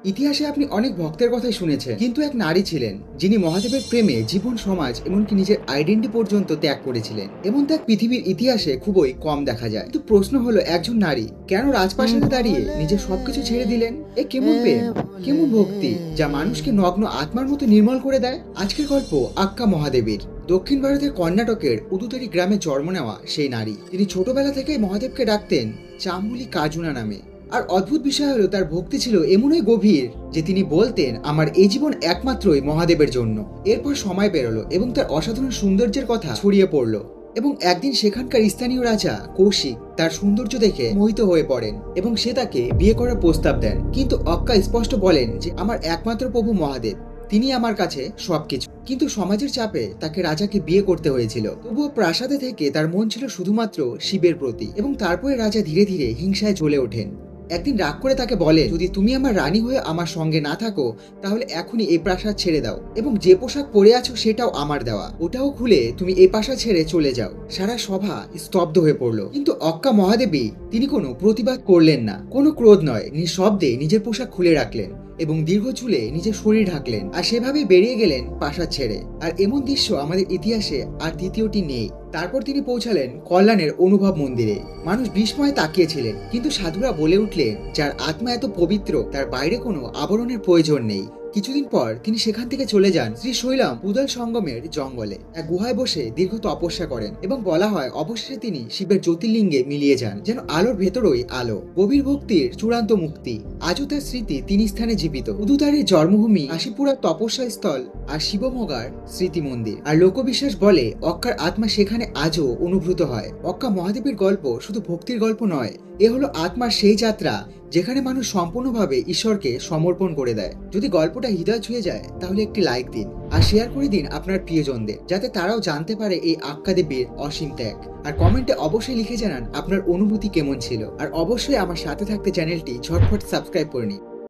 ইতিহাসে আপনি অনেক ভক্তের কথাই শুনেছেন, কিন্তু এক নারী ছিলেন যিনি মহাদেবের প্রেমে জীবন, সমাজ এমনকি নিজের আইডেন্টি পর্যন্ত ত্যাগ করেছিলেন। এমন ত্যাগ পৃথিবীর ইতিহাসে খুবই কম দেখা যায়। কিন্তু প্রশ্ন হলো, একজন নারী কেন রাজপ্রাসাদে দাঁড়িয়ে নিজের সবকিছু ছেড়ে দিলেন? এ কেমন প্রেম, কেমন ভক্তি, যা মানুষকে নগ্ন আত্মার মতো নির্মল করে দেয়? আজকের গল্প আক্কা মহাদেবীর। দক্ষিণ ভারতের কর্ণাটকের উদুতারি গ্রামে জন্ম নেওয়া সেই নারী, তিনি ছোটবেলা থেকেই মহাদেবকে ডাকতেন চামুলি কাজুনা নামে। আর অদ্ভুত বিষয় হলো, তার ভক্তি ছিল এমনই গভীর যে তিনি বলতেন, আমার এই জীবন একমাত্রই মহাদেবের জন্য। এরপর সময় পেরোলো এবং তার অসাধারণ সৌন্দর্যের কথা ছড়িয়ে পড়লো। এবং একদিন সেখানকার স্থানীয় রাজা কৌশিক তার সৌন্দর্য দেখে মোহিত হয়ে পড়েন এবং সে তাকে বিয়ে করার প্রস্তাব দেন। কিন্তু অক্কা স্পষ্ট বলেন যে আমার একমাত্র প্রভু মহাদেব, তিনি আমার কাছে সবকিছু। কিন্তু সমাজের চাপে তাকে রাজাকে বিয়ে করতে হয়েছিল। তবুও প্রাসাদে থেকে তার মন ছিল শুধুমাত্র শিবের প্রতি। এবং তারপরে রাজা ধীরে ধীরে হিংসায় জ্বলে ওঠেন। একদিন রাগ করে তাকে বলে, যদি তুমি আমার রানী হয়ে আমার সঙ্গে না থাকো তাহলে এখনই এই প্রাসাদ ছেড়ে দাও, এবং যে পোশাক পরে আছো সেটাও আমার দেওয়া, ওটাও খুলে তুমি এই প্রাসাদ ছেড়ে চলে যাও। সারা সভা স্তব্ধ হয়ে পড়লো, কিন্তু অক্কা মহাদেবী তিনি কোনো প্রতিবাদ করলেন না, কোনো ক্রোধ নয়, নিঃশব্দে নিজের পোশাক খুলে রাখলেন এবং দীর্ঘ চুলে নিজের শরীর ঢাকলেন, আর সেভাবেই বেরিয়ে গেলেন প্রাসাদ ছেড়ে। আর এমন দৃশ্য আমাদের ইতিহাসে আর দ্বিতীয়টি নেই। তারপর তিনি পৌঁছালেন কল্যাণের অনুভব মন্দিরে। মানুষ বিস্ময়ে তাকিয়েছিলেন, কিন্তু সাধুরা বলে উঠলেন, যার আত্মা এত পবিত্র তার বাইরে কোনো আবরণের প্রয়োজন নেই। কিছুদিন পর তিনি সেখান থেকে চলে যান শ্রী শৈলাম উদল সঙ্গমের জঙ্গলে। এক গুহায় বসে দীর্ঘ তপস্যা করেন এবং বলা হয় অবশেষে তিনি শিবের জ্যোতির্লিঙ্গে মিলিয়ে যান, যেন আলোর ভেতরই আলো। গভীর ভক্তির চূড়ান্ত মুক্তি। আজও তার স্মৃতি তিন স্থানে জীবিত: উদুতারির জন্মভূমি, কাশীপুরার তপস্যা স্থল, আর শিবমোগার স্মৃতি মন্দির। আর লোকবিশ্বাস বলে অক্কার আত্মা সেখানে আজও অনুভূত হয়। অক্কা মহাদেবের গল্প শুধু ভক্তির গল্প নয়, এ হলো আত্মার সেই যাত্রা যেখানে মানুষ সম্পূর্ণভাবে ঈশ্বরকে সমর্পণ করে দেয়। যদি গল্পটা হৃদয় ছুঁয়ে যায় তাহলে একটি লাইক দিন আর শেয়ার করে দিন আপনার প্রিয়জনদের, যাতে তারাও জানতে পারে এই আক্কা দেবীর অসীম ত্যাগ। আর কমেন্টে অবশ্যই লিখে জানান আপনার অনুভূতি কেমন ছিল। আর অবশ্যই আমার সাথে থাকতে চ্যানেলটি ঝটফট সাবস্ক্রাইব করে নিন।